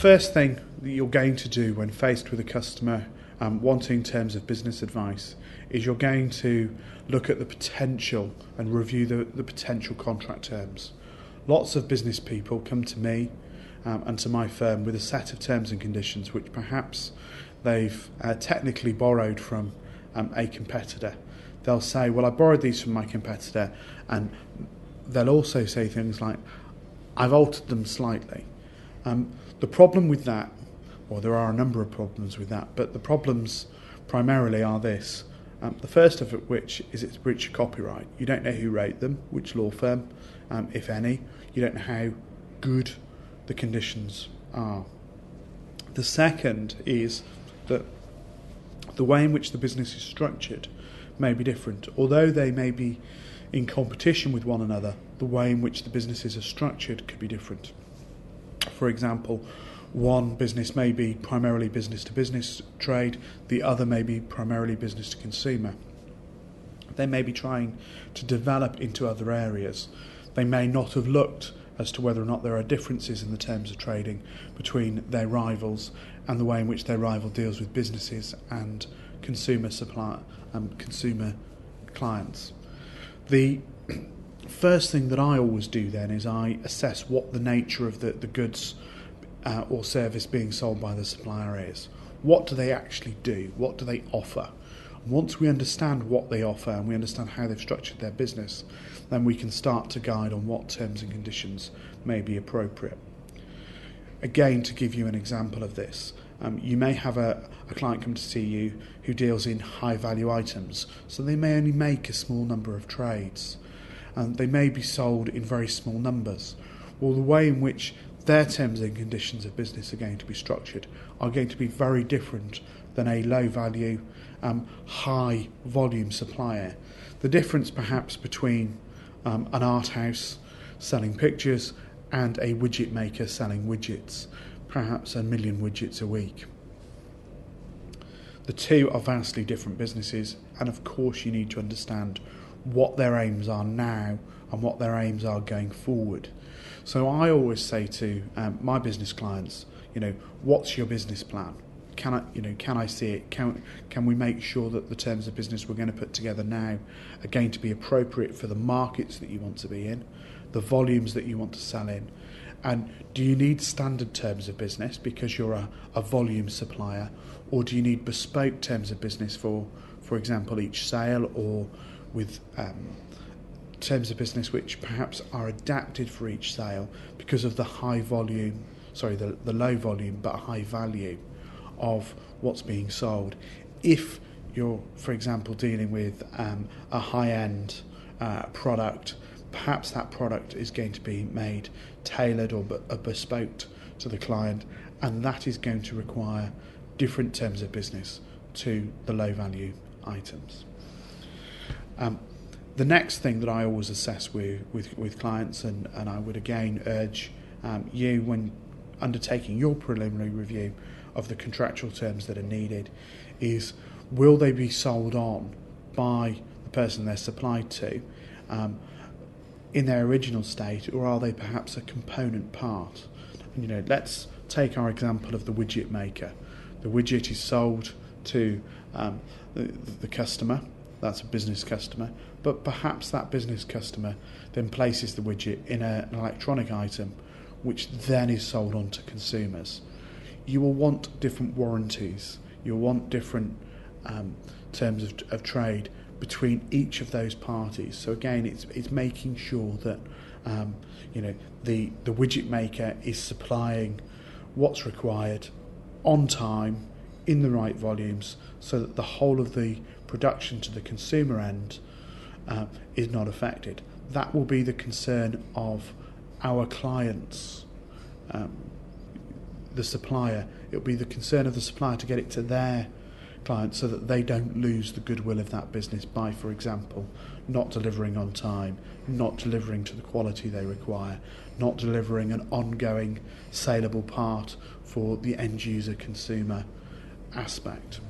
first thing that you're going to do when faced with a customer wanting terms of business advice is you're going to look at the potential and review the potential contract terms. Lots of business people come to me and to my firm with a set of terms and conditions which perhaps they've technically borrowed from a competitor. They'll say, well, I borrowed these from my competitor, and they'll also say things like, I've altered them slightly. The problem with that, well, there are a number of problems with that, but the problems primarily are this. The first of which is it's breach of copyright. You don't know who wrote them, which law firm, if any. You don't know how good the conditions are. The second is that the way in which the business is structured may be different. Although they may be in competition with one another, the way in which the businesses are structured could be different. For example, one business may be primarily business-to-business trade, the other may be primarily business-to-consumer. They may be trying to develop into other areas. They may not have looked as to whether or not there are differences in the terms of trading between their rivals and the way in which their rival deals with businesses and consumer clients. The first thing that I always do then is I assess what the nature of the goods or service being sold by the supplier is. What do they actually do? What do they offer? Once we understand what they offer and we understand how they've structured their business, then we can start to guide on what terms and conditions may be appropriate. Again, to give you an example of this, you may have a client come to see you who deals in high value items, so they may only make a small number of trades and they may be sold in very small numbers. Well, the way in which their terms and conditions of business are going to be structured are going to be very different than a low value, high volume supplier. The difference perhaps between an art house selling pictures and a widget maker selling widgets, perhaps 1 million widgets a week. The two are vastly different businesses, and of course you need to understand what their aims are now and what their aims are going forward. So I always say to my business clients, what's your business plan? Can I see it? Can we make sure that the terms of business we're going to put together now are going to be appropriate for the markets that you want to be in, the volumes that you want to sell in? And do you need standard terms of business because you're a volume supplier, or do you need bespoke terms of business for example, each sale, or with terms of business which perhaps are adapted for each sale because of the the low volume but high value of what's being sold? If you're, for example, dealing with a high-end product, perhaps that product is going to be made tailored or bespoke to the client, and that is going to require different terms of business to the low-value items. The next thing that I always assess with clients, and I would again urge you when undertaking your preliminary review of the contractual terms that are needed, is will they be sold on by the person they're supplied to in their original state, or are they perhaps a component part? Let's take our example of the widget maker. The widget is sold to the customer. That's a business customer, but perhaps that business customer then places the widget in an electronic item which then is sold on to consumers. You will want different warranties, you'll want different terms of trade between each of those parties. So again, it's making sure that the widget maker is supplying what's required on time in the right volumes, so that the whole of the production to the consumer end is not affected. That will be the concern of our clients, the supplier. It will be the concern of the supplier to get it to their clients so that they don't lose the goodwill of that business by, for example, not delivering on time, not delivering to the quality they require, not delivering an ongoing saleable part for the end user consumer aspect.